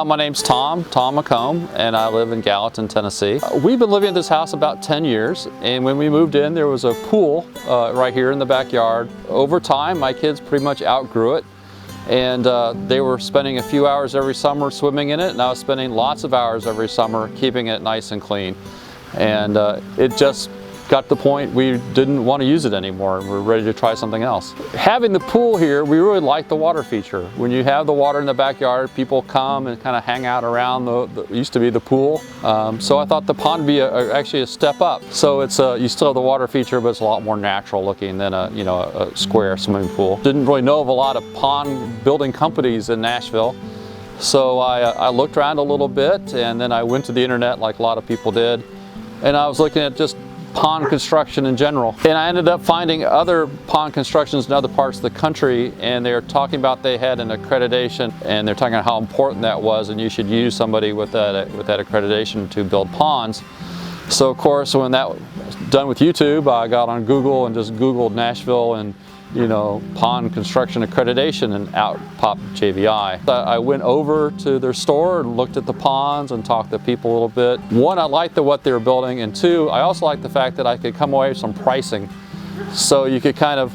My name's Tom McComb, and I live in Gallatin, Tennessee. We've been living in this house about 10 years, and when we moved in, there was a pool right here in the backyard. Over time, my kids pretty much outgrew it, and they were spending a few hours every summer swimming in it, and I was spending lots of hours every summer keeping it nice and clean. And it just got to the point we didn't want to use it anymore, and we're ready to try something else. Having the pool here, we really like the water feature. When you have the water in the backyard, people come and kind of hang out around the used to be the pool. So I thought the pond would be actually a step up. So it's you still have the water feature, but it's a lot more natural looking than a square swimming pool. Didn't really know of a lot of pond building companies in Nashville. So I looked around a little bit, and then I went to the internet like a lot of people did, and I was looking at just pond construction in general. And I ended up finding other pond constructions in other parts of the country, and they're talking about they had an accreditation, and they're talking about how important that was, and you should use somebody with that accreditation to build ponds. So of course, when that was done with YouTube, I got on Google and just Googled Nashville and pond construction accreditation, and out popped JVI. I went over to their store and looked at the ponds and talked to people a little bit. One, I liked what they were building, and two, I also liked the fact that I could come away with some pricing. So you could kind of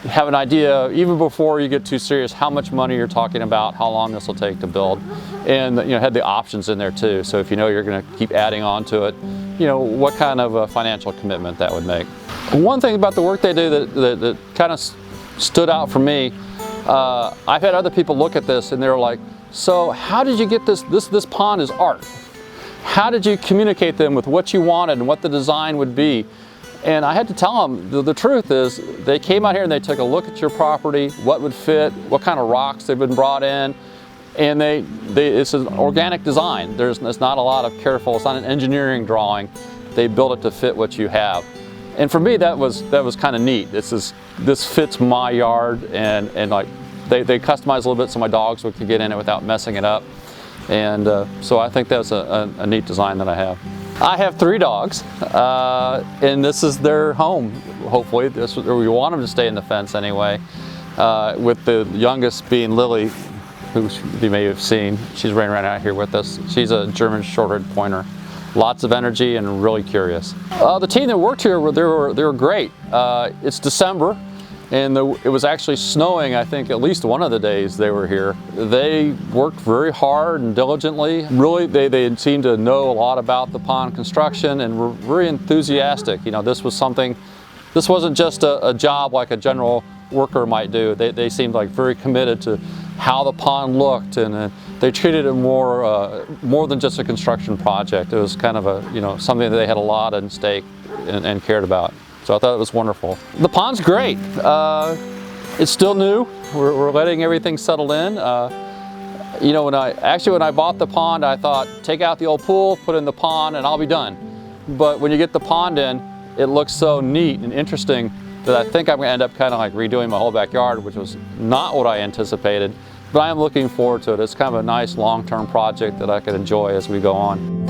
have an idea, even before you get too serious, how much money you're talking about, how long this will take to build. And had the options in there too. So if you're going to keep adding on to it, what kind of a financial commitment that would make. One thing about the work they do that kind of stood out for me, I've had other people look at this and they're like, so how did you get this pond is art. How did you communicate them with what you wanted and what the design would be? And I had to tell them, the truth is, they came out here and they took a look at your property, what would fit, what kind of rocks they've been brought in, and it's an organic design. It's not a lot of careful, it's not an engineering drawing. They built it to fit what you have. And for me, that was kind of neat. This fits my yard, and like they customized a little bit so my dogs could get in it without messing it up. And so I think that's a neat design that I have. I have 3 dogs, and this is their home. Hopefully, we want them to stay in the fence anyway. With the youngest being Lily, who you may have seen. She's running around out here with us. She's a German short-haired pointer. Lots of energy and really curious. The team that worked here, they were great. It's December, and it was actually snowing, I think, at least one of the days they were here. They worked very hard and diligently. Really, they seemed to know a lot about the pond construction and were very enthusiastic. This wasn't just a job like a general worker might do. They seemed like very committed to how the pond looked, and they treated it more than just a construction project. It was kind of something that they had a lot at stake and cared about. So I thought it was wonderful. The pond's great. It's still new. We're letting everything settle in. When I bought the pond, I thought, take out the old pool, put in the pond, and I'll be done. But when you get the pond in, it looks so neat and interesting that I think I'm going to end up kind of like redoing my whole backyard, which was not what I anticipated. But I am looking forward to it. It's kind of a nice long-term project that I could enjoy as we go on.